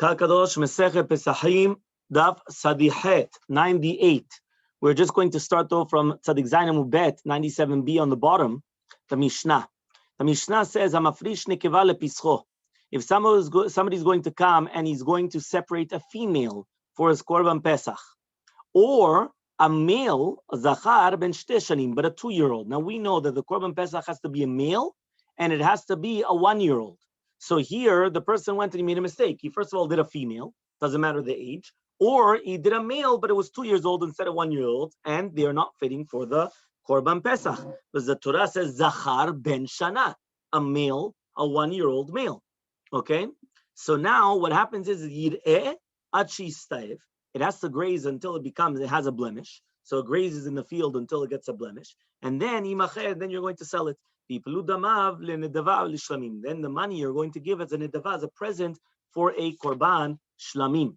Kadosh Masechet Pesahim Daf Sadichet 98. We're just going to start though from Tzadik Zayin Bet 97b on the bottom. The Mishnah. The Mishnah says, "Hamafrish nekeva lepischo." If somebody's going to come and he's going to separate a female for his korban pesach, or a male, a zachar ben shte shanim, but a 2-year-old. Now we know that the korban pesach has to be a male and it has to be a 1-year-old. So here, the person went and he made a mistake. He first of all did a female, doesn't matter the age, or he did a male, but it was 2 years old instead of 1-year-old, and they are not fitting for the korban pesach. Because the Torah says zachar ben shana, a male, a 1-year-old male. Okay, so now what happens is yir'eh ad sheyistayev. It has to graze until it has a blemish. So it grazes in the field until it gets a blemish, and then then you're going to sell it. Then the money you're going to give as a nedava, as a present for a korban shlamim.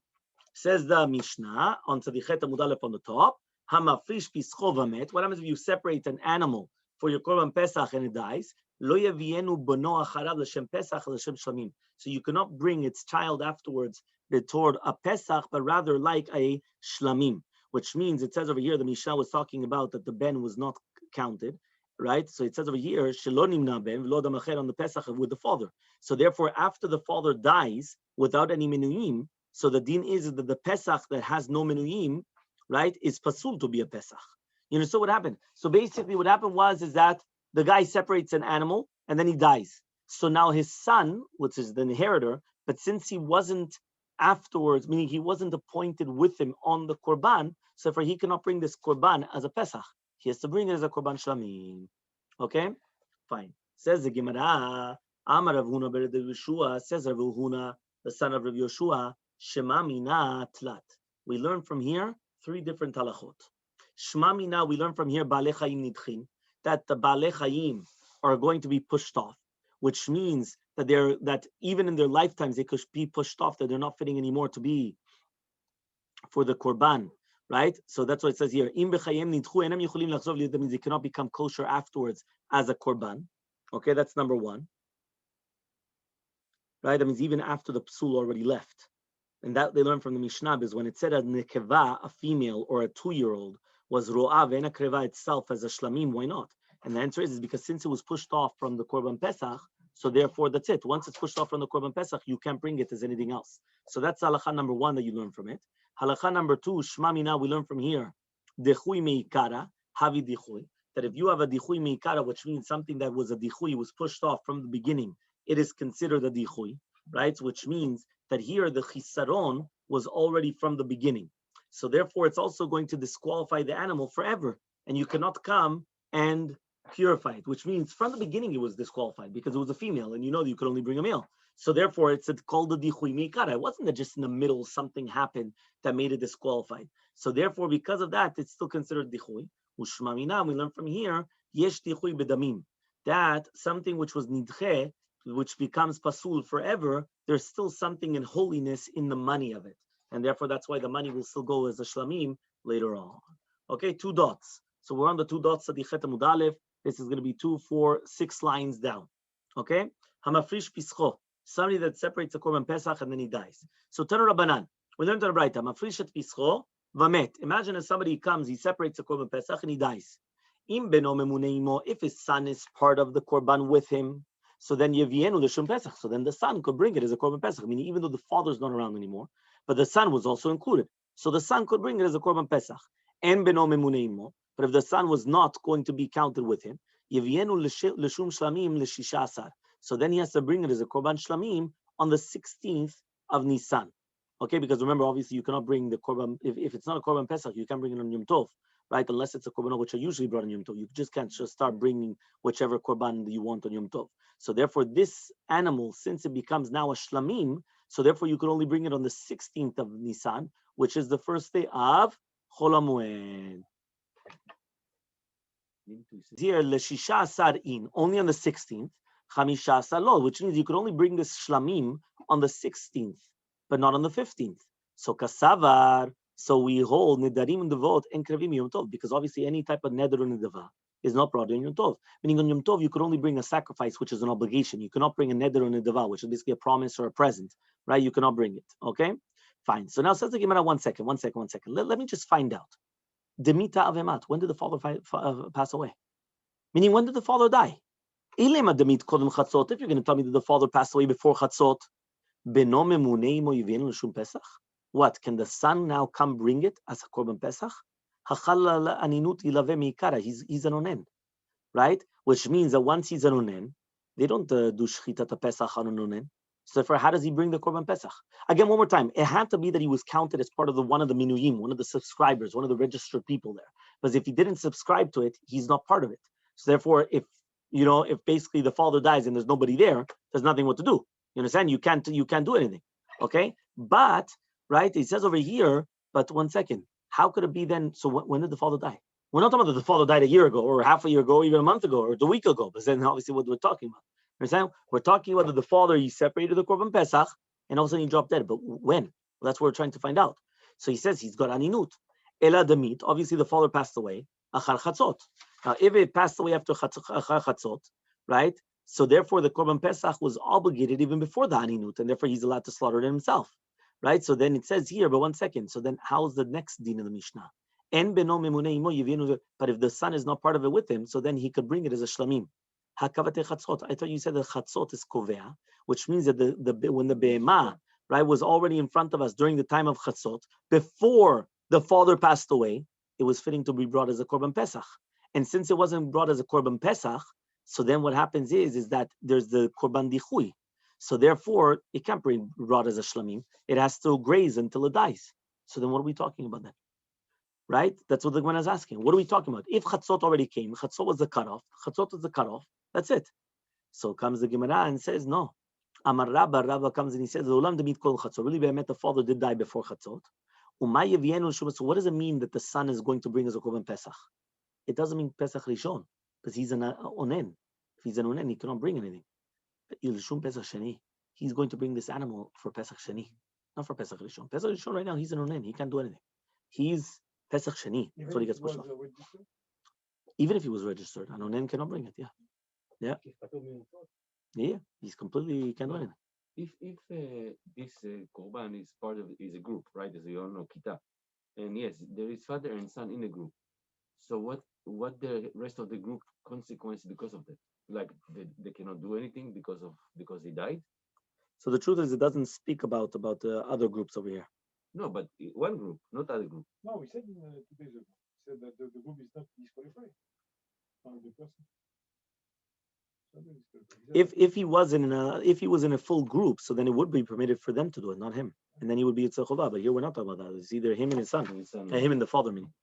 Says the Mishnah on Tzadichet Amud Aleph on the top. Hamafrish pischo vamet. What happens if you separate an animal for your korban pesach and it dies? Lo yavienu bono acharav l'shem pesach l'shem shlamim. So you cannot bring its child afterwards toward a pesach, but rather like a shlamim. Which means it says over here the Mishnah was talking about that the ben was not counted. Right, so it says over here, "Shelonim na ben v'lo dam acher" on the Pesach with the father. So therefore, after the father dies without any menuim, so the din is that the Pesach that has no menuim, right, is pasul to be a Pesach. You know, so what happened? So basically, what happened is that the guy separates an animal and then he dies. So now his son, which is the inheritor, but since he wasn't afterwards, meaning he wasn't appointed with him on the korban, so therefore he cannot bring this korban as a Pesach. He has to bring it as a korban shlamim. Okay, fine. Says the Gemara, Amar Rav Huna ber Yeshua, says Rav Huna, the son of Rav Yeshua, Shema mina tlat. We learn from here 3 different halachot. Shema mina, we learn from here Baalei Chayim nidchin, that the Baalei Chayim are going to be pushed off, which means that even in their lifetimes they could be pushed off, that they're not fitting anymore to be for the korban. Right? So that's what it says here. That means it cannot become kosher afterwards as a korban. Okay, that's number 1. Right? That means even after the psul already left. And that they learned from the Mishnah is when it said a nekeva, a female or a 2-year-old, was ro'ah ve'ena kreva itself as a shlamim, why not? And the answer is because since it was pushed off from the korban pesach, so therefore that's it. Once it's pushed off from the korban pesach, you can't bring it as anything else. So that's halakha number 1 that you learn from it. Halakha number 2, Shema mina, we learn from here, Dechui meikara, Havi dichui, that if you have a dichui meikara, which means something that was a dichui, was pushed off from the beginning, it is considered a dichui, right? Which means that here the chisaron was already from the beginning. So therefore it's also going to disqualify the animal forever, and you cannot come and purify it, which means from the beginning it was disqualified because it was a female, and you know that you could only bring a male. So therefore, it's called the dichui meikara. It wasn't that just in the middle something happened that made it disqualified. So therefore, because of that, it's still considered dichui. Ushma mina, we learn from here, yesh dichui bedamim, that something which was nidche, which becomes pasul forever, there's still something in holiness in the money of it. And therefore, that's why the money will still go as a shlamim later on. Okay, 2 dots. So we're on the 2 dots, Tzadichet Amud Aleph. This is going to be 2, 4, 6 lines down. Okay? Hamafrish pischo. Somebody that separates the korban pesach and then he dies. So Tanu Rabbanan, we learned to the Braita, Mafrishet pischo vamet. Imagine if somebody comes, he separates the korban pesach and he dies. Im beno memuneimo, if his son is part of the korban with him, so then yevienu l'shum pesach. So then the son could bring it as a korban pesach. Meaning even though the father's not around anymore, but the son was also included, so the son could bring it as a korban pesach. En beno memuneimo, but if the son was not going to be counted with him, yevienu l'shum shlamim l'shisha asar. So then he has to bring it as a korban shlamim on the 16th of Nisan. Okay, because remember, obviously, you cannot bring the korban, if it's not a korban pesach, you can't bring it on Yom Tov, right? Unless it's a korban which are usually brought on Yom Tov. You just can't just start bringing whichever korban you want on Yom Tov. So therefore, this animal, since it becomes now a shlamim, so therefore you could only bring it on the 16th of Nisan, which is the first day of Chol HaMoed. Here, Leshisha Asar in, only on the 16th. Chamisha Salol, which means you could only bring this shlamim on the 16th, but not on the 15th. So kasavar, so we hold nedarim and devot and krevim yom tov, because obviously any type of neder or nedava is not brought in Yom Tov. Meaning on Yom Tov, you could only bring a sacrifice, which is an obligation. You cannot bring a neder or a nedava, which is basically a promise or a present, right? You cannot bring it, okay? Fine. So now says the Gemara, one second. Let me just find out. Demita avemat, when did the father pass away? Meaning, when did the father die? If you're going to tell me that the father passed away before Chatzot, what, can the son now come bring it as a korban pesach? He's an onen, right? Which means that once he's an onen, they don't do shchitat pesach on an onen. So therefore, how does he bring the korban pesach? Again, one more time, it had to be that he was counted as part of one of the minuyim, one of the subscribers, one of the registered people there. Because if he didn't subscribe to it, he's not part of it. So therefore, if basically the father dies and there's nobody there, there's nothing what to do. You understand? You can't do anything. Okay? But right, it says over here, but one second, how could it be then? So when did the father die? We're not talking about that the father died a year ago, or half a year ago, or even a month ago, or a week ago. But then obviously what we're talking about. Understand? We're talking about that the father, he separated the korban pesach, and all of a sudden he dropped dead. But when? Well, that's what we're trying to find out. So he says he's got aninut. Ela demit. Obviously the father passed away. Achar chatzot. Now if it passed away after achar chatzot, right? So therefore the korban pesach was obligated even before the aninut, and therefore he's allowed to slaughter it himself. Right? So then it says here, but one second. So then how's the next din of the Mishnah? But if the son is not part of it with him, so then he could bring it as a shlamim. I thought you said that chatzot is kovea, which means that when the be'ema, right, was already in front of us during the time of chatzot, before the father passed away, it was fitting to be brought as a korban pesach. And since it wasn't brought as a korban pesach, so then what happens is that there's the korban dichui. So therefore, it can't be brought as a shlamim. It has to graze until it dies. So then what are we talking about then? Right? That's what the Gemara is asking. What are we talking about? If Chatzot already came, Chatzot was the cutoff. Chatzot was the cutoff. That's it. So comes the Gemara and says, no. Amar Rabba comes and he says, Ulam demit kol Chatzot. Really, the father did die before Chatzot. So what does it mean that the son is going to bring as a korban Pesach? It doesn't mean Pesach Rishon, because he's an onen. If he's an onen, he cannot bring anything. He's going to bring this animal for Pesach Sheni, not for Pesach Rishon. Pesach Rishon right now, he's an onen. He can't do anything. He's Pesach Sheni. That's what he gets pushed off. Even if he was registered, an onen cannot bring it. Yeah, he can't do anything. If this korban is a group, right? As you all know, kita, and yes, there is father and son in a group. So what the rest of the group consequence because of that? Like they cannot do anything because he died. So the truth is, it doesn't speak about the other groups over here. No, but one group, not other group. No, we said 2 days ago. We said that the group is not disqualified. If he was in a full group, so then it would be permitted for them to do it, not him, and then he would be Yitzchak Chovah. But here we're not talking about that. It's either him and his son, him and the father. Meaning.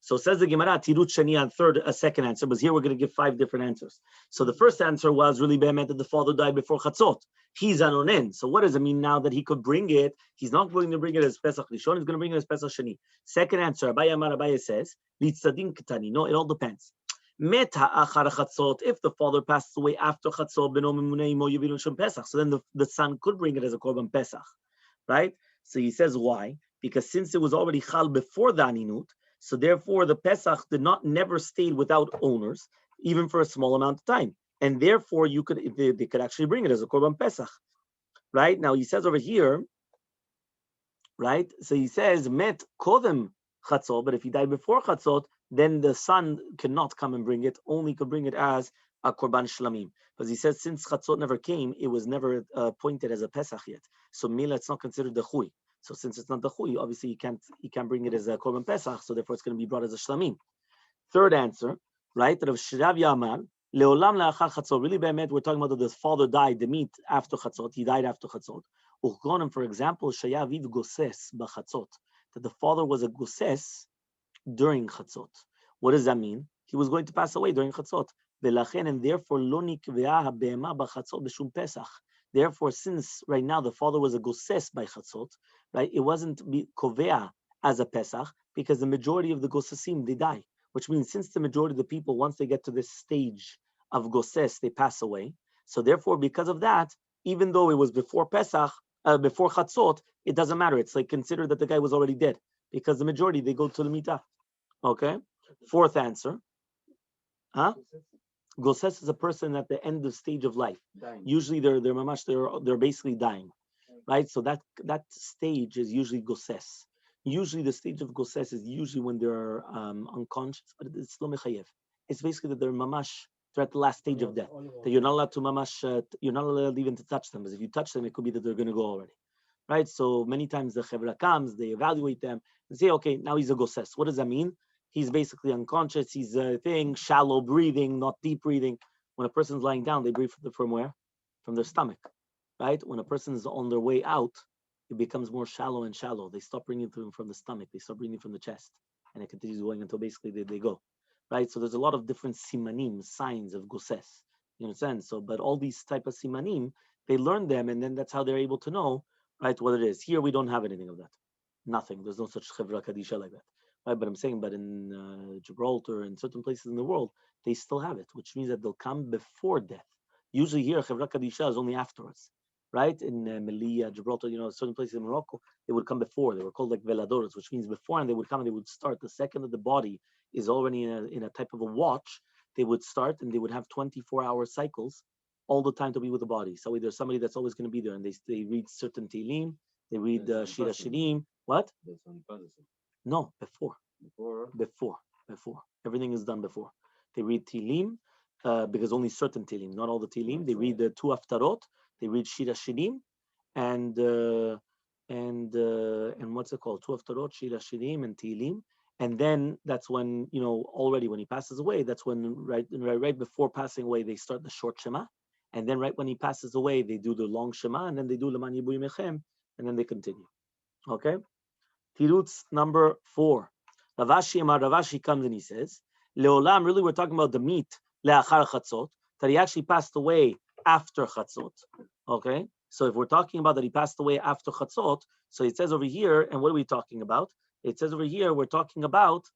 So says the Gemara, Tirut Shani on a second answer, but here we're going to give 5 different answers. So the first answer was really be'emet that the father died before Chatzot. He's an onen. So what does it mean now that he could bring it? He's not going to bring it as Pesach Rishon, he's going to bring it as Pesach Shani. Second answer, Abaye says, Litzadin Ketani. No, it all depends. Meta achar Chatzot, if the father passed away after Chatzot, beno memunei mo yavilun shem Pesach. So then the son could bring it as a korban Pesach. Right? So he says why? Because since it was already chal before the aninut, so therefore, the Pesach never stayed without owners, even for a small amount of time, and therefore they could actually bring it as a korban Pesach, right? Now he says over here, right? So he says met kodem chatzot, but if he died before chatzot, then the son cannot come and bring it. Only could bring it as a korban shlamim, because he says since chatzot never came, it was never appointed as a Pesach yet. So mila, it's not considered the chuy. So since it's not the chuy, obviously he can't bring it as a korban pesach. So therefore, it's going to be brought as a shlamim. Third answer, right? Rav Shravya Amar leolam leachar chatzot. Really, be'emet, we're talking about that the father died the meat after chatzot. He died after chatzot. Uchgonim, for example, shayaviv goses b'chatzot. That the father was a goses during chatzot. What does that mean? He was going to pass away during chatzot. Velachen, and therefore lo nikvea habe'ema b'chatzot b'shum pesach. Therefore, since right now the father was a goses by chatzot, right, it wasn't kovea as a Pesach because the majority of the gosesim, they die. Which means since the majority of the people, once they get to this stage of goses, they pass away. So therefore, because of that, even though it was before Pesach, before chatzot, it doesn't matter. It's like considered that the guy was already dead because the majority, they go to the mitah. Okay? Fourth answer. Huh? Goses is a person at the end of stage of life. Dying. Usually they're basically dying, right? So that stage is usually goses. Usually the stage of goses is usually when they're unconscious, but it's lo mechayev. It's basically that they're at the last stage of death. That you're not allowed to you're not allowed even to touch them, because if you touch them, it could be that they're going to go already, right? So many times the chevra comes, they evaluate them and say, okay, now he's a goses. What does that mean? He's basically unconscious. He's a thing, shallow breathing, not deep breathing. When a person's lying down, they breathe from where? From their stomach, right? When a person is on their way out, it becomes more shallow and shallow. They stop breathing from the stomach. They start breathing from the chest, and it continues going until basically they go, right? So there's a lot of different simanim, signs of goses. You understand? So, but all these type of simanim, they learn them, and then that's how they're able to know, right, what it is. Here we don't have anything of that. Nothing. There's no such chevra kadisha like that. Right, but I'm saying, but in Gibraltar and certain places in the world, they still have it, which means that they'll come before death. Usually here, Chevra Kadisha is only afterwards, right? In Melilla, Gibraltar, certain places in Morocco, they would come before. They were called like veladores, which means before, and they would come and they would start. The second that the body is already in a type of a watch, they would start and they would have 24-hour cycles all the time to be with the body. So there's somebody that's always going to be there, and they read certain Tehillim, they read Shira Shirim. What? No, before. Everything is done before. They read Tilim, because only certain Tilim, not all the Tilim. They read the two Haftarot. They read Shira Shirim, and what's it called? Two Haftarot, Shira Shirim, and Tilim. And then that's when already when he passes away. That's when right before passing away they start the short Shema, and then right when he passes away they do the long Shema, and then they do Leman Yibu Yimechem, and then they continue. Okay. Tirutz number 4. Ravashi comes and he says, Leolam, really we're talking about the meat, le'achar chatzot, that he actually passed away after chatzot. Okay? So if we're talking about that he passed away after chatzot, so it says over here, and what are we talking about? It says over here, we're talking about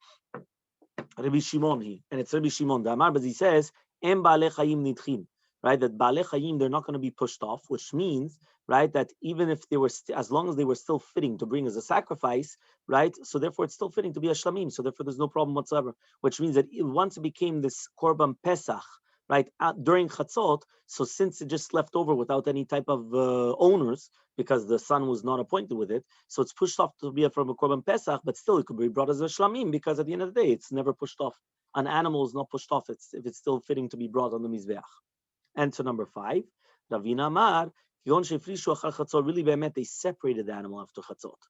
Rabbi Shimon, and it's Rabbi Shimon. The Amar, but he says, Em ba'alei chayim nidchim, right? That ba'alei chayim, they're not going to be pushed off, which means, right, that even if they were, as long as they were still fitting to bring as a sacrifice, right, so therefore it's still fitting to be a shlamim, so therefore there's no problem whatsoever, which means that once it became this korban pesach, right, during chatzot, so since it just left over without any type of owners, because the son was not appointed with it, so it's pushed off to be from a korban pesach, but still it could be brought as a shlamim, because at the end of the day, it's never pushed off. An animal is not pushed off if it's still fitting to be brought on the mizbeach. Answer number 5, Ravina Amar, really they separated the animal after chatzot.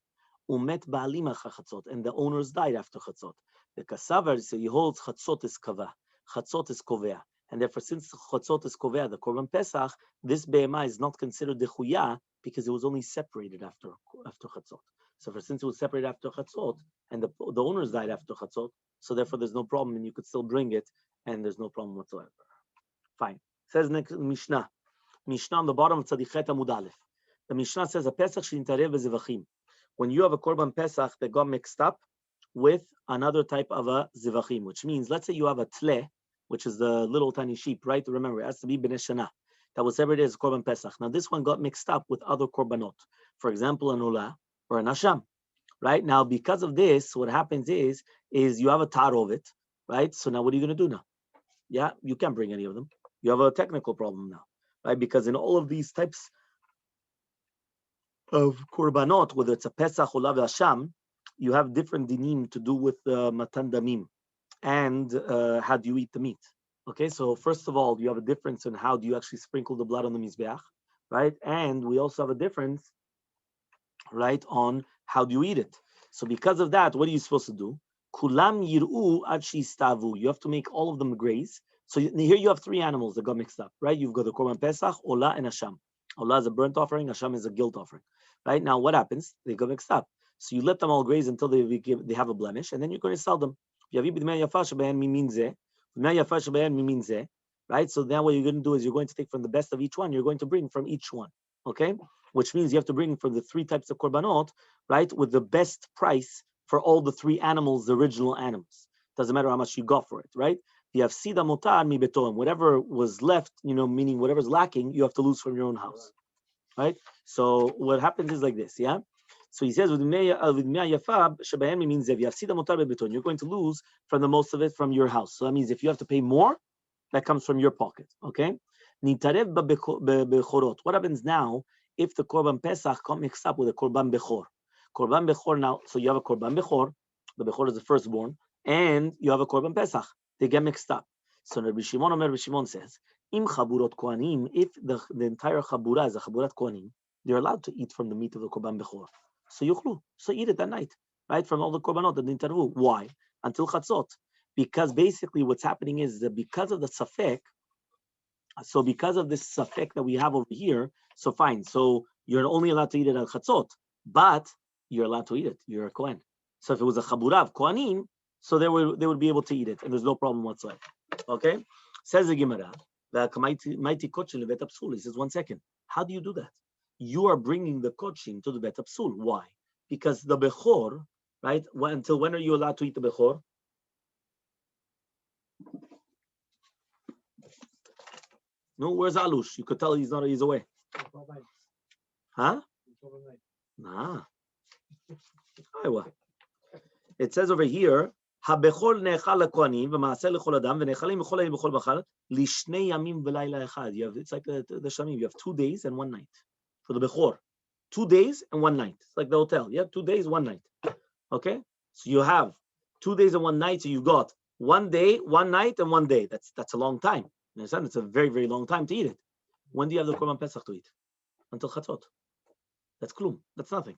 Umet ba'alim achar chatzot, and the owners died after chatzot. The kasavar, so he holds chatzot is kava, chatzot is kovea, and therefore since chatzot is kovea, the korban pesach, this be'ema is not considered dechuya because it was only separated after chatzot. So since it was separated after chatzot, and the owners died after chatzot, so therefore there's no problem, and you could still bring it, and there's no problem whatsoever. Fine. Says next Mishnah. Mishnah on the bottom of Tzadichet Amud Aleph. The Mishnah says a Pesach shintarev zevachim. When you have a korban Pesach that got mixed up with another type of a zevachim, which means, let's say you have a tle, which is the little tiny sheep, right? Remember, it has to be b'nei shana. That was separated as korban Pesach. Now this one got mixed up with other korbanot. For example, an olah or an asham, right? Now because of this, what happens is you have a tarovet, right? So now what are you going to do now? Yeah, you can't bring any of them. You have a technical problem now, right? Because in all of these types of korbanot, whether it's a Pesach, Olav, Hasham, you have different dinim to do with matan damim and how do you eat the meat. Okay, so first of all, you have a difference in how do you actually sprinkle the blood on the mizbeach, right? And we also have a difference, right, on how do you eat it. So because of that, what are you supposed to do? Kulam yir'u ad shistavu. You have to make all of them graze. So here you have 3 animals that got mixed up, right? You've got the korban pesach, olah, and hasham. Olah is a burnt offering, hasham is a guilt offering, right? Now what happens? They got mixed up. So you let them all graze until they have a blemish, and then you're going to sell them. Right? So now what you're going to do is you're going to take from the best of each one. You're going to bring from each one, okay? Which means you have to bring from the 3 types of korbanot, right, with the best price for all the 3 animals, the original animals. Doesn't matter how much you got for it, right? You have sida motar mi betoim. Whatever was left, meaning whatever's lacking, you have to lose from your own house, right? So what happens is like this, yeah? So he says, with yafa shebahem means if you have sida mutar bebeton, you're going to lose from the most of it from your house. So that means if you have to pay more, that comes from your pocket. Okay. Nitarev bechorot. What happens now if the korban pesach got mixed up with a korban bechor? Korban bechor now. So you have a korban bechor. The bechor is the firstborn, and you have a korban pesach. They get mixed up. So Rabbi Shimon says, Im chaburot kohanim. If the entire chabura is a chaburat kohanim, they're allowed to eat from the meat of the korban bechor. So yuchlu. So eat it that night, right? From all the korbanot that nintarvu. Why? Until chatzot. Because basically what's happening is that because of the safek, so because of this safek that we have over here, so fine. So you're only allowed to eat it at chatzot, but you're allowed to eat it. You're a kohen. So if it was a chaburav kohanim, so they would be able to eat it, and there's no problem whatsoever. Okay? Says the Gemara, he says, 1 second. How do you do that? You are bringing the kochim to the bet psul. Why? Because the bechor, right? Until when are you allowed to eat the bechor? No, where's Alush? You could tell he's away. Huh? Nah. It says over here, habechor nechal kohanim v'maaseh lechol adam v'nechalim b'chol hayim b'chol b'chal lishnei yamim v'layla echad. It's like the shamim. You have 2 days and 1 night for the bechor. 2 days and 1 night. It's like the hotel. You have 2 days, 1 night. Okay, so you have 2 days and 1 night. So you got 1 day, 1 night, and 1 day. That's a long time. You understand? It's a very, very long time to eat it. When do you have the korban pesach to eat? Until chatzot. That's klum. That's nothing,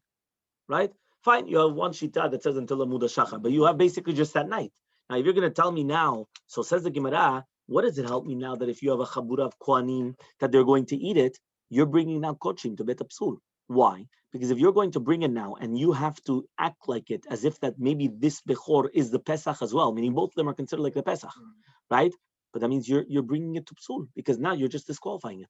right? Fine. You have one shita that says until the muda shachar, but you have basically just that night. Now, if you're going to tell me now, so says the Gemara, what does it help me now that if you have a chabura of kohanim that they're going to eat it, you're bringing now kochim to bet psul? Why? Because if you're going to bring it now and you have to act like it as if that maybe this bechor is the pesach as well, meaning both of them are considered like the pesach, right? But that means you're bringing it to psul because now you're just disqualifying it.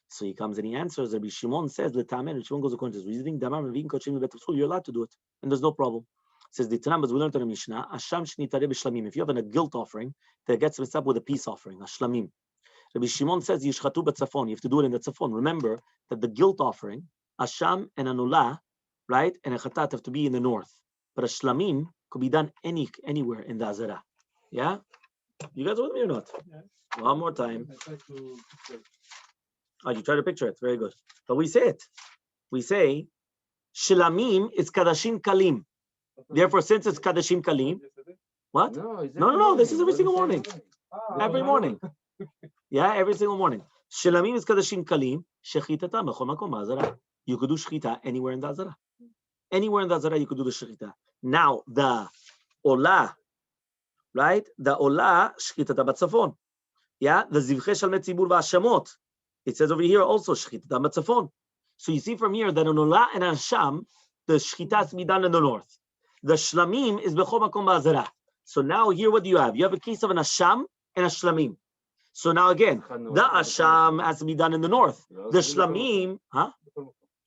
So he comes and he answers. Rabbi Shimon says, "L'tamen." Shimon goes according to his reasoning. Damar mevin kochim bet psul. You're allowed to do it, and there's no problem. It says the Tanam, as we learned in the Mishnah, Asham shnitare b'shlamim. If you have a guilt offering that gets mixed up with a peace offering, a shlamim. Rabbi Shimon says yishchatu b'tzafon. You have to do it in the tzafon. Remember that the guilt offering, Asham and Anula, right, and a chatat have to be in the north, but a shlamim could be done anywhere in the Azara. Yeah. You guys with me or not? Yes. One more time. Oh, you try to picture it. Very good. But we say it. We say, Shlamim is Kadashim Kalim. Therefore, since it's Kadashim Kalim, what? No. This is every single morning. Every morning. Yeah, every single morning. Shlamim is Kadashim Kalim. Shechitata mechol makom Azara. You could do shechita anywhere in the Azara. Anywhere in the Azara, you could do the shechita. Now, the Olah, right? The Olah, shechitata batzafon. Yeah, the Zivche Shalmet Tzibur v'Hashamot. It says over here also shechitata batzafon. So you see from here that an Olah and an Hasham, the shechita has to be done in the north. The Shlamim is bechol makom ba'azara. So now here, what do you have? You have a case of an Hasham and a Shlamim. So now again, the Hasham has to be done in the north. The Shlamim,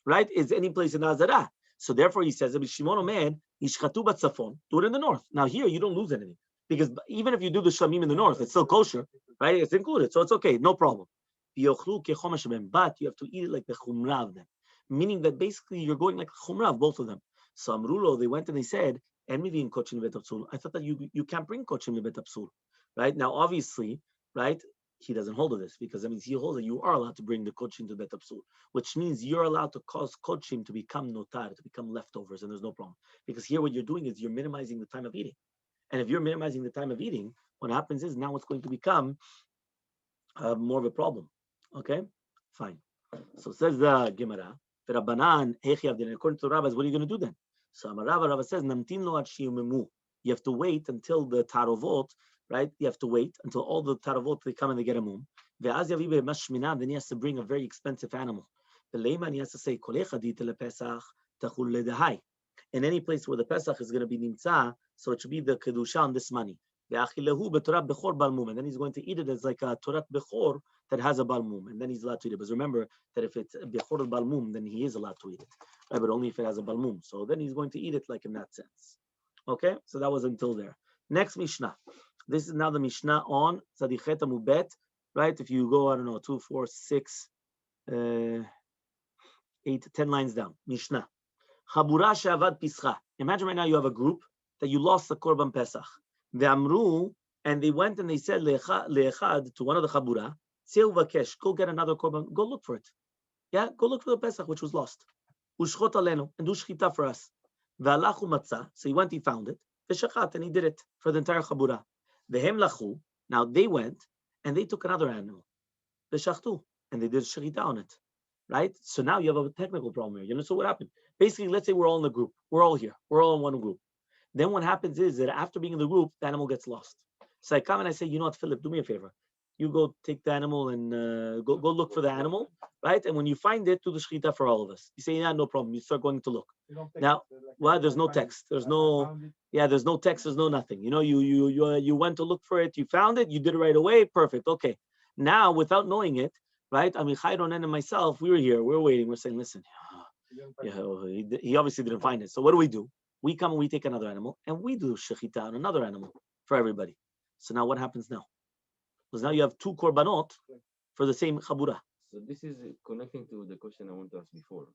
right, is any place in the Azara. So therefore, he says, Shimon Omer, Yishchatu batzafon, do it in the north. Now here, you don't lose anything. Because even if you do the Shlamim in the north, it's still kosher, right? It's included, so it's okay, no problem. But you have to eat it like the chumrah of them. Meaning that basically you're going like the chumrah of both of them. So Amrulo, they went and they said, I thought that you can't bring kochim to bet psul, right? Now, obviously, right, he doesn't hold of this because that means he holds that you are allowed to bring the kochim to bet psul, which means you're allowed to cause kochim to become notar, to become leftovers, and there's no problem. Because here what you're doing is you're minimizing the time of eating. And if you're minimizing the time of eating, what happens is now it's going to become more of a problem. Okay? Fine. So says the Gemara, according to the rabbis, what are you going to do then? So Rava says, you have to wait until the tarovot, right? You have to wait until all the tarovot, they come and they get a mum. Then he has to bring a very expensive animal. He has to say, in any place where the Pesach is going to be nimtza, so it should be the kedusha on this money. And then he's going to eat it as like a torat bechor that has a balmum, and then he's allowed to eat it. But remember that if it's bechor balmum, then he is allowed to eat it, right? But only if it has a balmum. So then he's going to eat it like in that sense. Okay, so that was until there. Next Mishnah. This is now the Mishnah on Tzadichet Amubet, right? If you go, I don't know, 2, 4, 6, 8, 10 lines down. Mishnah. Chabura she'avad pischa. Imagine right now you have a group that you lost the korban pesach. Ve'amru, and they went and they said le'echad, to one of the chabura, Tseu vakesh, go get another korban, go look for it. Yeah, go look for the pesach which was lost. Ushchot alenu, and do shchita for us. Ve'alachu matzah, so he went, he found it. Ve'shachat, and he did it for the entire chabura. Ve'hem lachu, now they went and they took another animal. Ve'shachtu, and they did shchita on it. Right? So now you have a technical problem here. You know, so what happened? Basically, let's say we're all in the group. We're all here. We're all in one group. Then what happens is that after being in the group, the animal gets lost. So I come and I say, you know what, Philip, do me a favor. You go take the animal and go look for the animal, right? And when you find it, do the shechita for all of us. You say, yeah, no problem. You start going to look. Now, well, there's no text. There's no, there's no text. There's no nothing. You know, you went to look for it. You found it. You did it right away. Perfect. Okay. Now, without knowing it, right? I mean, Chayron and myself, we were here. We were waiting. We're saying, listen, he obviously didn't find it. So what do? We come and we take another animal and we do shechita on another animal for everybody. So now what happens now? Because now you have two korbanot for the same chabura. So this is connecting to the question I want to ask before.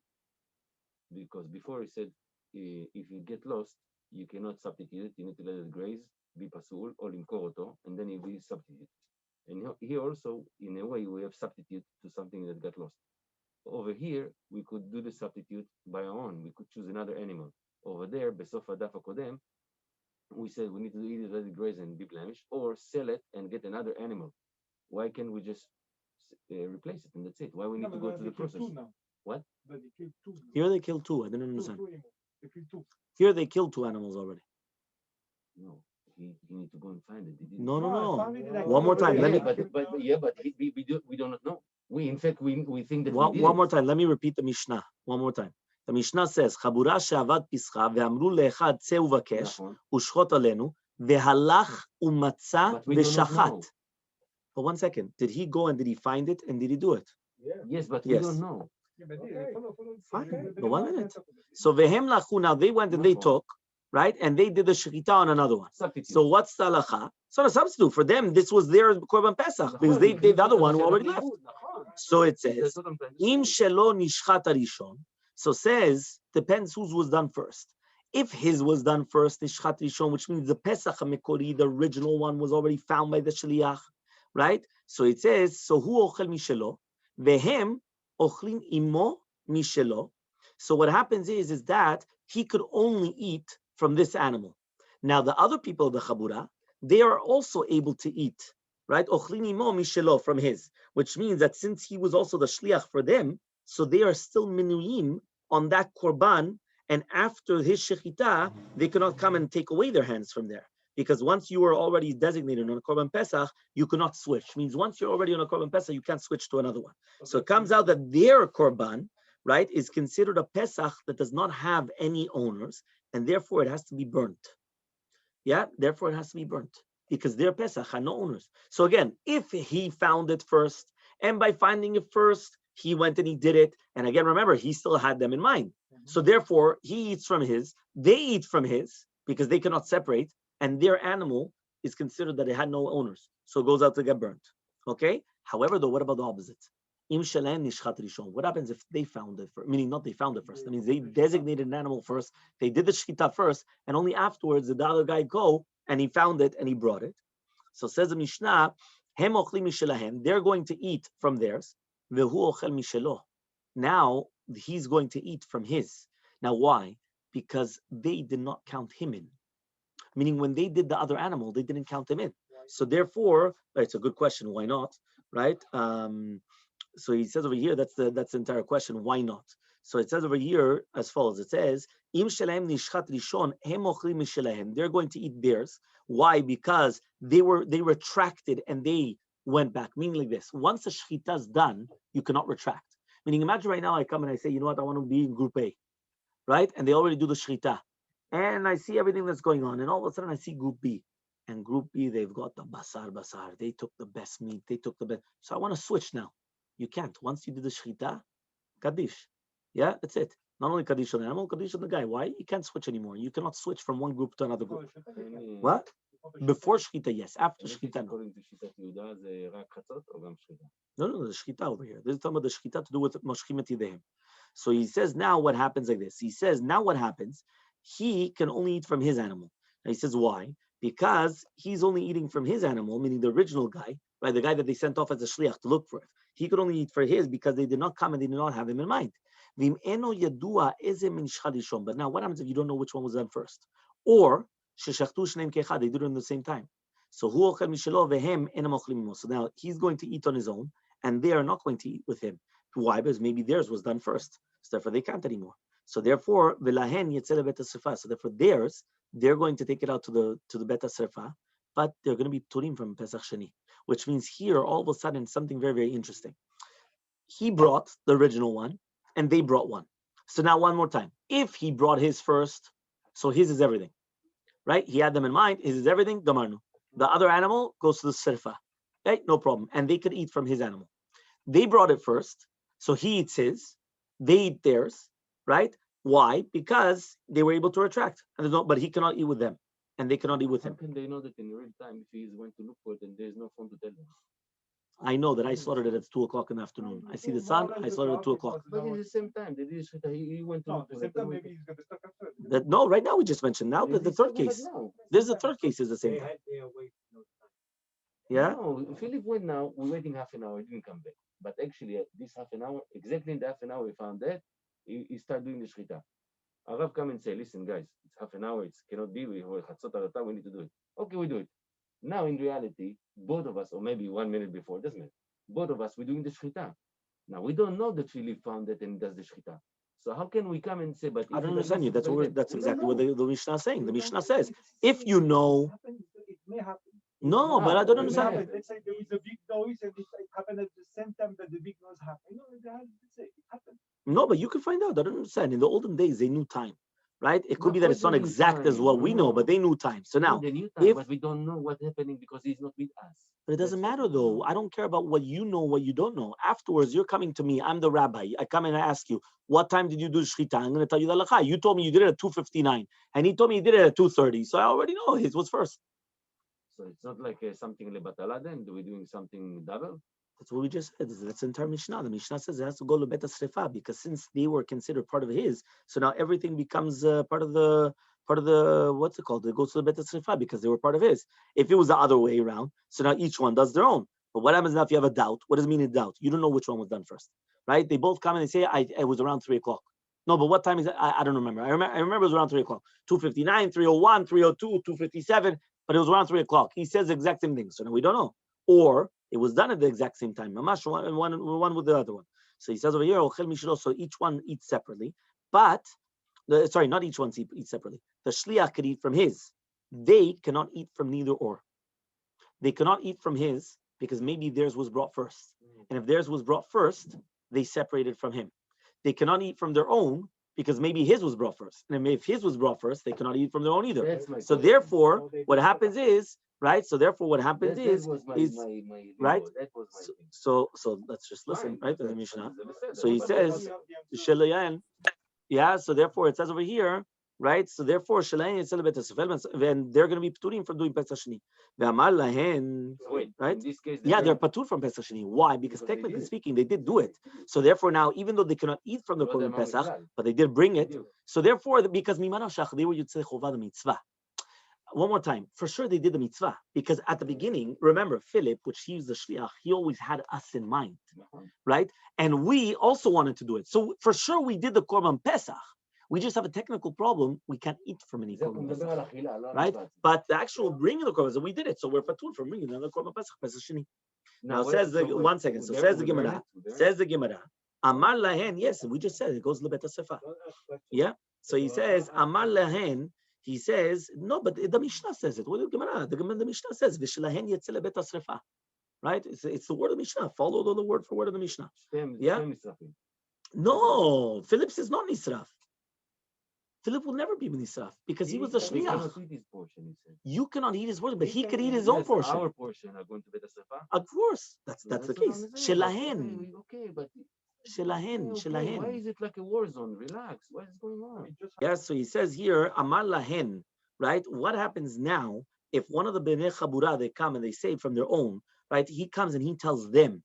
Because before he said, if you get lost, you cannot substitute it. You need to let it graze, be pasul, or imkor oto, and then it will be substitute. And here also, in a way, we have substitute to something that got lost. Over here, we could do the substitute by our own. We could choose another animal. Over there, besof daf hakodem, we said we need to either let it graze and be blemished, or sell it and get another animal. Why can't we just replace it and that's it? Why we need to go through the process? What? But they killed two. Here they killed two. I didn't understand. They killed two. Here they killed two animals already. No, he need to go and find it. No. One One more time. We do not know. We think that one more time. Let me repeat the Mishnah. One more time. The Mishnah says, "Chabura she'avad pischa ve'amru le'echad tzeh uvakesh ushchot alenu ve'halach umatza ve'shachat." But 1 second. Did he go and did he find it and did he do it? Yes, but we don't know. Fine. But 1 minute. So vehem lachu. Now they went and they took, right, and they did the shechita on another one. Substitute. So what's the halacha? It's not a substitute for them. This was their korban pesach because the other one already left. So it says, "Im shelo nishchat arishon." So says, depends whose was done first. If his was done first, nishchat rishon, which means the pesach hamekori, the original one, was already found by the shliach, right? So it says, so hu ochel mishelo, vehem ochlin imo mishelo. So what happens is that he could only eat from this animal. Now the other people of the chabura, they are also able to eat, right? Ochlin imo mishelo, from his, which means that since he was also the shliach for them, so they are still minuyim on that korban, and after his shechita, they cannot come and take away their hands from there. Because once you are already designated on a korban pesach, you cannot switch. Means once you're already on a korban pesach, you can't switch to another one. So it comes out that their korban, right, is considered a pesach that does not have any owners, and therefore it has to be burnt. Yeah, therefore it has to be burnt because their pesach had no owners. So again, if he found it first, and by finding it first, he went and he did it. And again, remember, he still had them in mind. So therefore, he eats from his, they eat from his, because they cannot separate, and their animal is considered that it had no owners. So it goes out to get burnt. Okay? However, though, what about the opposite? Im shalem nishchat rishon. What happens if they found it first? Meaning not they found it first. That means they designated an animal first, they did the shchita first, and only afterwards did the other guy go and he found it and he brought it. So says the Mishnah, Hem ochlim mishelahem, they're going to eat from theirs. Vehu ochel mishelo. Now he's going to eat from his. Now why? Because they did not count him in. Meaning when they did the other animal, they didn't count him in. So therefore, it's a good question. Why not? Right? So he says over here, that's the entire question. Why not? So it says over here as follows. It says, Im shelahem nishchat rishon, hem ochlim mishelahem. They're going to eat theirs. Why? Because they retracted and they went back. Meaning like this: once the shechita is done, you cannot retract. Meaning, imagine right now I come and I say, you know what, I want to be in group A, right? And they already do the shechita, and I see everything that's going on, and all of a sudden I see group B, and group B they've got the basar. They took the best meat. They took the best. So I want to switch now. You can't. Once you do the shechita, kaddish. Yeah, that's it. Not only kaddish on the animal, kaddish on the guy. Why? You can't switch anymore. You cannot switch from one group to another group. What? Before shechita, yes. After shechita, no. According to Shitat Yehuda, זה רק חצות או גם שחיטה? No, the shechita over here. This is talking about the shechita to do with moshchim et yideim. So he says now what happens like this. He says now what happens. He can only eat from his animal. Now he says why? Because he's only eating from his animal, meaning the original guy, right? The guy that they sent off as a shliach to look for it. He could only eat for his because they did not come and they did not have him in mind. But now what happens if you don't know which one was done first? Or they did it in the same time. So now he's going to eat on his own, and they are not going to eat with him. Why? Because maybe theirs was done first. So therefore they can't anymore. So therefore, so therefore theirs, they're going to take it out to the beta serfa, but they're going to be turim from Pesach Sheni, which means here all of a sudden something very, very interesting. He brought the original one, and they brought one. So now one more time, if he brought his first, so his is everything, right? He had them in mind. His is everything. Gamarnu. The other animal goes to the serfa, right? No problem, and they could eat from his animal. They brought it first, so he eats his. They eat theirs, right? Why? Because they were able to retract, but he cannot eat with them, and they cannot eat with How him. can they know that in real time if he is going to look for it and there is no phone to tell them? I know that I slaughtered it at 2:00 in the afternoon. I see the sun. I slaughtered at 2:00. But at the same time, they did he went to No, look at the for same it. time, maybe he's going to stop after. No, right now we just mentioned. Now the third case. This is the third case. Is the same time. Yeah. No, Philip went now. We're waiting half an hour. He didn't come back. But actually, at this half an hour, exactly in the half an hour we found that, he started doing the shechita. Arav come and say, listen, guys, it's half an hour. It cannot be. We need to do it. Okay, we do it. Now, in reality, both of us, or maybe 1 minute before, doesn't matter. Both of us, we're doing the shechita. Now, we don't know that Philip found it and does the shechita. So how can we come and say, but I don't understand you. That's exactly what the Mishnah is saying. The Mishnah says, If if you know, it may happen. no, but I don't understand. Let's say there is a big noise and it happened at the same time that the big noise happened. Let's say it happened. No, but you can find out. I don't understand. In the olden days, they knew time, right? It could But be that what it's not they knew exact as time? what we know, but No. they knew time. So now, they knew time, if but we don't know what's happening because he's not with us. but it doesn't That's matter what we though. know. I don't care about what you know, what you don't know. Afterwards, you're coming to me. I'm the rabbi. I come and I ask you, what time did you do shechita? I'm going to tell you the halakha. You told me you did it at 2:59, and he told me he did it at 2:30. So I already know his was first. So it's not like something lebatala then? We're doing something double? That's what we just said. That's the entire Mishnah. The Mishnah says it has to go to beta srefa because since they were considered part of his, so now everything becomes part of the what's it called? It goes to the beta srefa because they were part of his. If it was the other way around, so now each one does their own. But what happens now if you have a doubt? What does it mean a doubt? You don't know which one was done first, right? They both come and they say it was around 3:00. No, but what time is it? I don't remember. I remember it was around 3:00. 2:59, 3:01, 3:02, 2:57. But it was around 3:00. He says the exact same thing. So now we don't know. Or it was done at the exact same time. Mamash, one with the other one. So he says over here, so each one eats separately. But, sorry, not each one eats separately. The shliach could eat from his. They cannot eat from neither or. They cannot eat from his because maybe theirs was brought first. And if theirs was brought first, they separated from him. They cannot eat from their own because maybe his was brought first. And if his was brought first, they cannot eat from their own either. So therefore, what happens is, right? So therefore, what happens is, right? So let's just listen, right? To the Mishnah. So he says, yeah. So therefore, it says over here, right? So therefore, and they're going to be pturim from doing Pesach Sheni. Right? Yeah, they're patur from Pesach Sheni. Why? Because technically speaking, they did do it. So therefore, now even though they cannot eat from the Korban Pesach, but they did bring it. So therefore, because mimana shach, they were yitzei chova the mitzvah. One more time, for sure they did the mitzvah because at the beginning, remember Philip, which he was the shliach, he always had us in mind, right? And we also wanted to do it. So for sure we did the Korban Pesach. We just have a technical problem. We can't eat from any Korban Pesach, right? But the actual bringing the Korban Pesach, we did it. So we're patur from bringing the Korban Pesach, Pesach Sheni. Now says the, 1 second. So says the Gemara, Amar lahen, yes, we just said it goes lebeta sefa. Yeah. So he says, Amar lahen, he says, no, but the Mishnah says it. What is the Gemara? The Mishnah says, V'shelahen yetzeh lebeta srefa. Right? It's the word of the Mishnah. Follow the word for word of the Mishnah. Yeah? No, Philip is not nisraf. Philip will never be nisraf because he was the shliach. You cannot eat his portion, but he could eat his own portion. Our portion are going to beta sefa. Of course, that's the case. Shelahen. Okay, but Shelahen. Why is it like a war zone? Relax. What is going on? Yes, so he says here, Amar lahen, right? What happens now if one of the Bnei Chabura, they come and they say from their own, right? He comes and he tells them,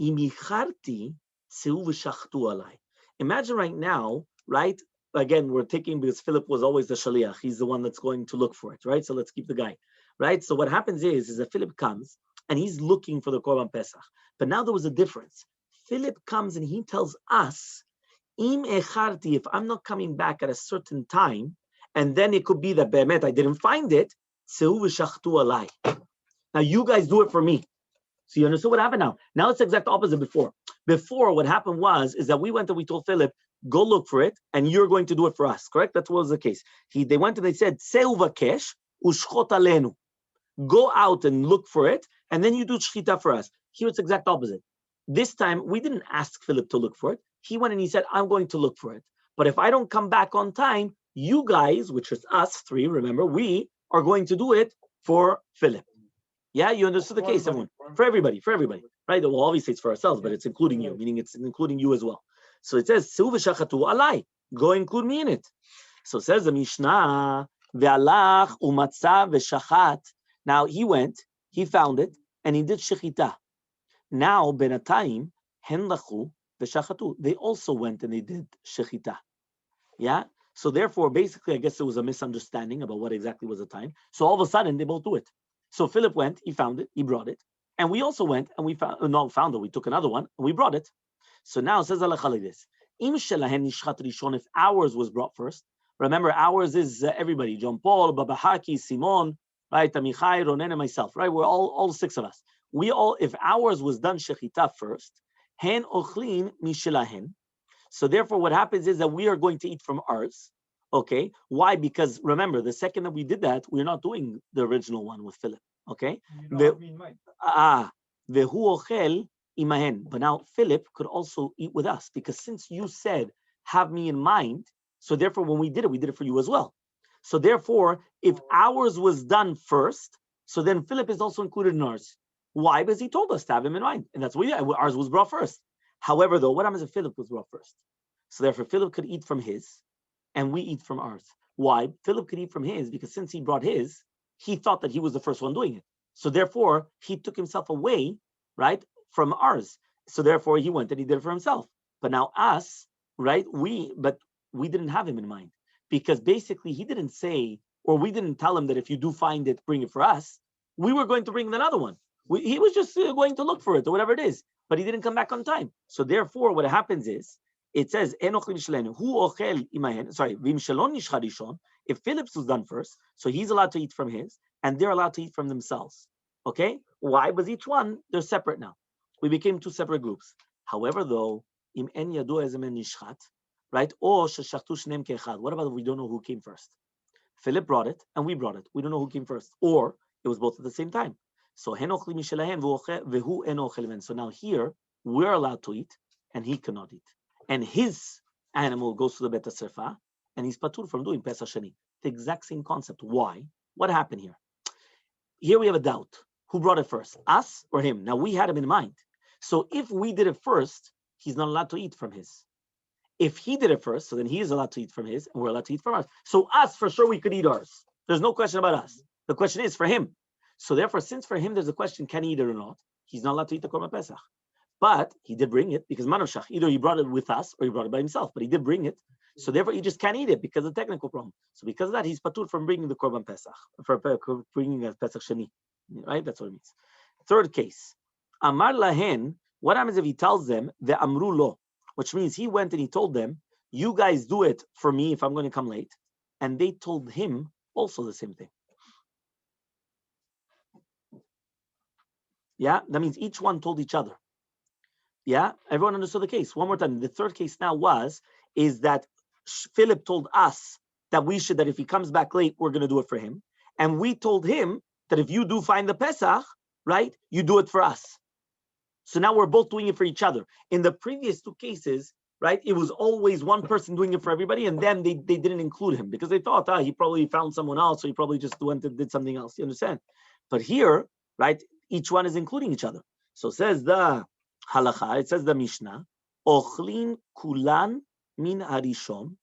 Imicharti seu v'shachtu alai. Imagine right now, right? Again, we're taking because Philip was always the shaliach. He's the one that's going to look for it, right? So let's keep the guy, right? So what happens is that Philip comes and he's looking for the Korban Pesach. But now there was a difference. Philip comes and he tells us, Im echarti, if I'm not coming back at a certain time, and then it could be that be'emet I didn't find it, tseu v'shachtu alai. Now you guys do it for me. So you understand what happened now? Now it's the exact opposite before. Before, what happened is that we went and we told Philip, go look for it, and you're going to do it for us, correct? That was the case. They went and they said, Tseu v'kesh u'shchot alenu. Go out and look for it, and then you do shchita for us. Here it's the exact opposite. This time, we didn't ask Philip to look for it. He went and he said, I'm going to look for it. But if I don't come back on time, you guys, which is us three, remember, we are going to do it for Philip. Yeah, you understood the case, everyone. For everybody, right? Well, obviously it's for ourselves, but it's including you, meaning it's including you as well. So it says, Su v'shachatu alai. Go include me in it. So it says the Mishnah, ve'alach u'matzah v'shachat. Now he went, he found it, and he did shechita. Now, benatayim, hen lachu v'shachatu. They also went and they did shechita. Yeah? So therefore, basically, I guess there was a misunderstanding about what exactly was the time. So all of a sudden, they both do it. So Philip went, he found it, he brought it. And we also went and we found it, we took another one and we brought it. So now it says halacha like this. If ours was brought first, remember ours is everybody, John Paul, Baba Haki, Simon, right, Amichai, Ronen, and myself, right? We're all six of us. We all, if ours was done shechita first, hen ochlin mishelahen. So therefore what happens is that we are going to eat from ours. Okay, why? Because remember, the second that we did that, we're not doing the original one with Philip. Okay, vehu ochel imahen. But now Philip could also eat with us because since you said have me in mind, so therefore when we did it for you as well. So therefore, if ours was done first, so then Philip is also included in ours. Why? Because he told us to have him in mind, and that's why ours was brought first. However, though, what happens if Philip was brought first? So therefore, Philip could eat from his. And we eat from ours. Why? Philip could eat from his because since he brought his, he thought that he was the first one doing it. So therefore, he took himself away, right, from ours. So therefore, he went and he did it for himself. But now us, right, we didn't have him in mind because basically he didn't say, or we didn't tell him that if you do find it, bring it for us. We were going to bring another one. He was just going to look for it or whatever it is, but he didn't come back on time. So therefore, what happens is, it says, if Philip's was done first, so he's allowed to eat from his, and they're allowed to eat from themselves. Okay? Why? Because each one, they're separate now. We became two separate groups. However, though, right? What about if we don't know who came first? Philip brought it, and we brought it. We don't know who came first. Or it was both at the same time. So now here, we're allowed to eat, and he cannot eat. And his animal goes to the Bet HaSerfa, and he's patur from doing Pesach Sheni. The exact same concept. Why? What happened here? Here we have a doubt. Who brought it first, us or him? Now, we had him in mind. So if we did it first, he's not allowed to eat from his. If he did it first, so then he is allowed to eat from his, and we're allowed to eat from ours. So us, for sure, we could eat ours. There's no question about us. The question is for him. So therefore, since for him there's a question, can he eat it or not? He's not allowed to eat the Korban Pesach. But he did bring it because Manoshach, either he brought it with us or he brought it by himself, but he did bring it. So therefore, he just can't eat it because of the technical problem. So because of that, he's patur from bringing the Korban Pesach, for bringing a Pesach Sheni. Right? That's what it means. Third case. Amar lahen, what happens if he tells them the amru lo, which means he went and he told them, you guys do it for me if I'm going to come late. And they told him also the same thing. Yeah, that means each one told each other. Yeah, everyone understood the case. One more time. The third case now is that Philip told us that that if he comes back late, we're going to do it for him. And we told him that if you do find the Pesach, right, you do it for us. So now we're both doing it for each other. In the previous two cases, right, it was always one person doing it for everybody, and then they didn't include him because they thought, he probably found someone else, so he probably just went and did something else. You understand? But here, right, each one is including each other. So says the halacha, it says the Mishnah, ochlin kulan min harishon,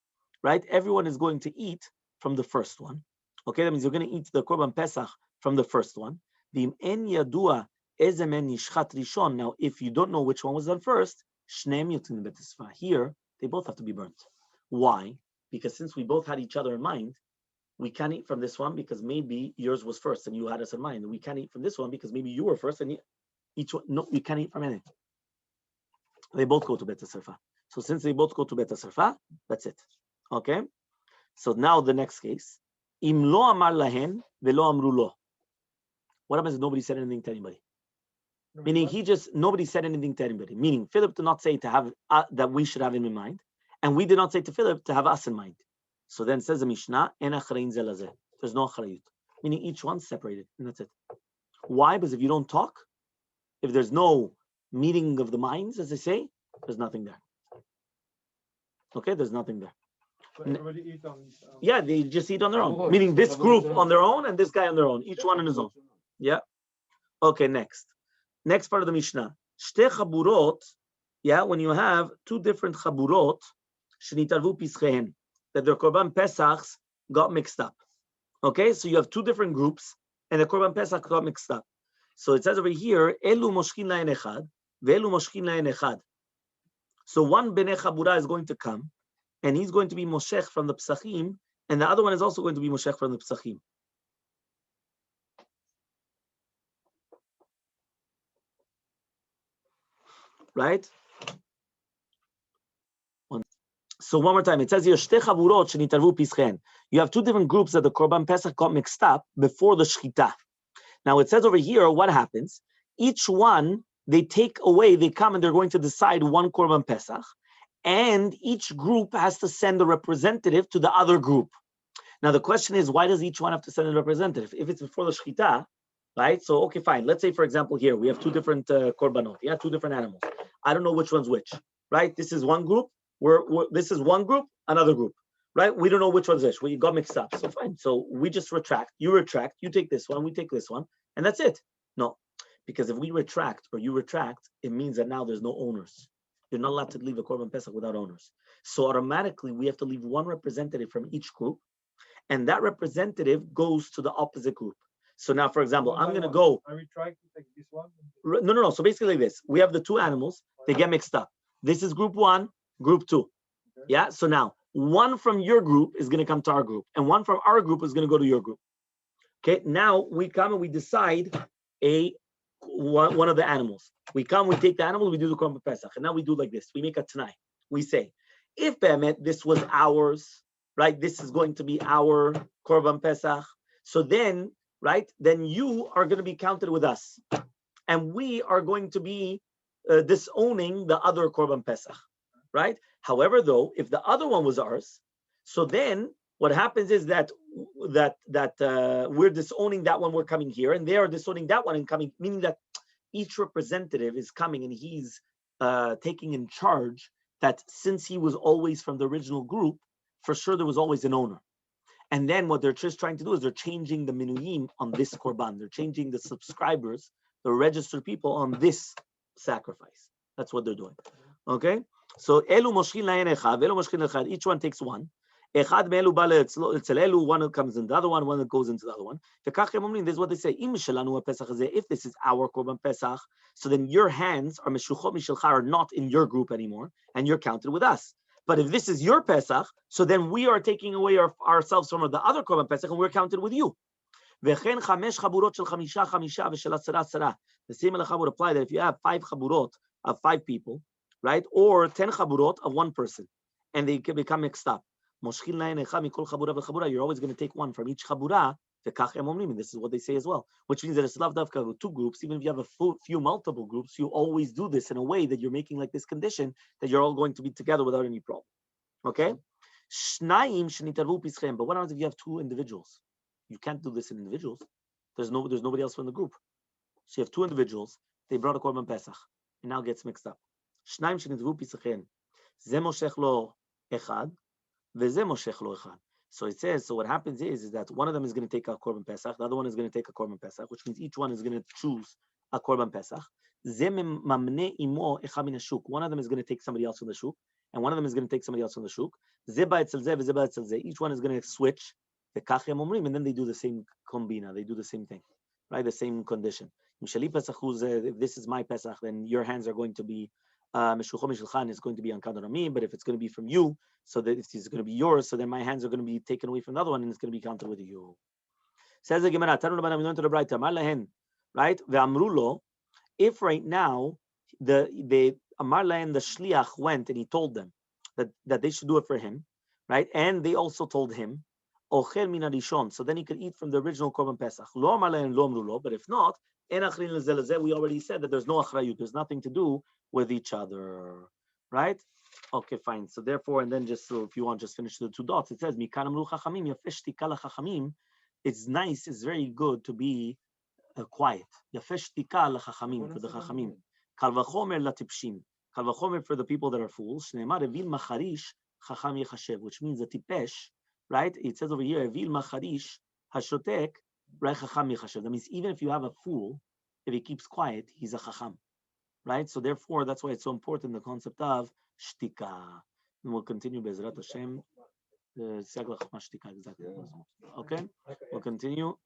right? Everyone is going to eat from the first one. Okay, that means you're going to eat the Korban Pesach from the first one. V'im en yadua ezemen nishchat rishon. Now, if you don't know which one was done first, shneim yotzin bet hasfa. Here, They both have to be burnt. Why? Because since we both had each other in mind, we can't eat from this one because maybe yours was first and you had us in mind. We can't eat from this one because maybe you were first and each one. No, you can't eat from anything. They both go to Bet Sarfa. So since they both go to Bet Sarfa, that's it. Okay. So now the next case. Im lo amar lahen velo amru lo. What happens if nobody said anything to anybody? Meaning nobody said anything to anybody. Meaning Philip did not say to have that we should have him in mind, and we did not say to Philip to have us in mind. So then says the Mishnah, En achrein ze lazeh. There's no achrayut. Meaning each one's separated, and that's it. Why? Because if you don't talk, if there's no meeting of the minds, as they say, there's nothing there. Okay, there's nothing there. So everybody eat on. Yeah, they just eat on their own. Meaning this group on their own and this guy on their own. Each one on his own. Yeah. Okay, next. Next part of the Mishnah. Shte chaburot, yeah, when you have two different chaburot, shenitarvu pischehen, that their korban pesachs got mixed up. Okay, so you have two different groups, and the korban pesach got mixed up. So it says over here, elu moshkin lahen echad, ve'elu moshkin lahen echad. So one bnei chabura is going to come, and he's going to be moshech from the Pesachim, and the other one is also going to be moshech from the Pesachim. Right? So one more time, it says here, "Shte chavurot shenitarvu pischen." You have two different groups that the korban pesach got mixed up before the shchita. Now it says over here, what happens? Each one they take away, they come and they're going to decide one korban pesach, and each group has to send a representative to the other group. Now the question is, why does each one have to send a representative? If it's before the shchita, right? So okay, fine. Let's say, for example, here we have two different korbanot, yeah, two different animals. I don't know which one's which, right? This is one group. This is one group, another group, right? We don't know which one's which. We got mixed up. So fine. So we just retract. You take this one, we take this one, and that's it. No, because if we retract or you retract, it means that now there's no owners. You're not allowed to leave a korban pesach without owners. So automatically we have to leave one representative from each group, and that representative goes to the opposite group. So now, for example, I'm going to go. I retract to take this one. No. So basically like this. We have the two animals. They get mixed up. This is group one, group two. Okay. Yeah. So now one from your group is going to come to our group, and one from our group is going to go to your group. Okay. Now we come and we decide one of the animals. We come, we take the animal, we do the korban pesach, and now we do like this. We make a tanai. We say, if be'emet this was ours, right? This is going to be our korban pesach. So then, right? Then you are going to be counted with us, and we are going to be disowning the other korban pesach, right? However, though, if the other one was ours, so then what happens is that we're disowning that one, we're coming here, and they are disowning that one and coming, meaning that each representative is coming and he's taking in charge that since he was always from the original group, for sure there was always an owner. And then what they're just trying to do is they're changing the minuyim on this korban. They're changing the subscribers, the registered people on this sacrifice. That's what they're doing. Okay? So elu moshkin lahen echad, elu moshkin echad. Each one takes one. Echad me'elu ba le'etzel elu. One comes in the other one that goes into the other one. This is what they say. Im shelanu ha'pesach hazeh. If this is our korban pesach, so then your hands are meshuchot mishelcha, are not in your group anymore, and you're counted with us. But if this is your pesach, so then we are taking away ourselves from the other korban pesach, and we're counted with you. V'chen chamesh chaburot shel chamisha v'shel asara asara. The same halacha would apply that if you have 5 chaburot of 5 people, right, or 10 chaburot of 1 person, and they become mixed up. Moshkin lahen echad mikol chabura v'chabura. You're always going to take one from each chabura. V'kach em omrim, and this is what they say as well, which means that it's lav davka with 2 groups. Even if you have a few multiple groups, you always do this in a way that you're making like this condition that you're all going to be together without any problem. Okay? Shnayim shenitarvu pischem. But what happens if you have 2 individuals? You can't do this in individuals. There's nobody else from the group. So you have 2 individuals. They brought a korban pesach. It now gets mixed up. Shnayim shenitarvu pischem. Ze moshech lo echad. Veze moshech lo echad. So it says, so what happens is that one of them is going to take a korban pesach, the other one is going to take a korban pesach, which means each one is going to choose a korban pesach. One of them is going to take somebody else from the shuk, and one of them is going to take somebody else from the shuk. Each one is going to switch the kachem omrim, and then they do the same kombina, they do the same thing, right? The same condition. If this is my pesach, then your hands are going to be Meshucho mishulchan is going to be uncounted on me, but if it's going to be from you, so that if it's going to be yours, so then my hands are going to be taken away from the other one, and it's going to be counted with you. Says the Gemara, Tanu Rabbanan, we learned to the Braita, Amar lahen, right? Ve'amrulo, if right now the Amar lahen, the shliach went and he told them that they should do it for him, right? And they also told him, Ochel min harishon, so then he could eat from the original korban pesach. Lo amar lahen, lo amrulo, but if not, en achrin lezel lezeh, we already said that there's no achrayut, there's nothing to do with each other, right? Okay, fine. So therefore, and then just so if you want, just finish the two dots. It says, Mikan amru chachamim, yafesh tikal chachamim. It's nice, it's very good to be quiet. Yafesh tikal chachamim, for the chachamim. Kal vachomer latipshim. Kal vachomer for the people that are fools. Shneimar evil macharish chacham yechashev, which means the tipesh, right? It says over here, evil macharish hashotek, right? Chacham yechashev. That means even if you have a fool, if he keeps quiet, he's a chacham. Right? So therefore, that's why it's so important, the concept of shtika. And we'll continue Bezrat Hashem. Exactly. Okay? We'll continue.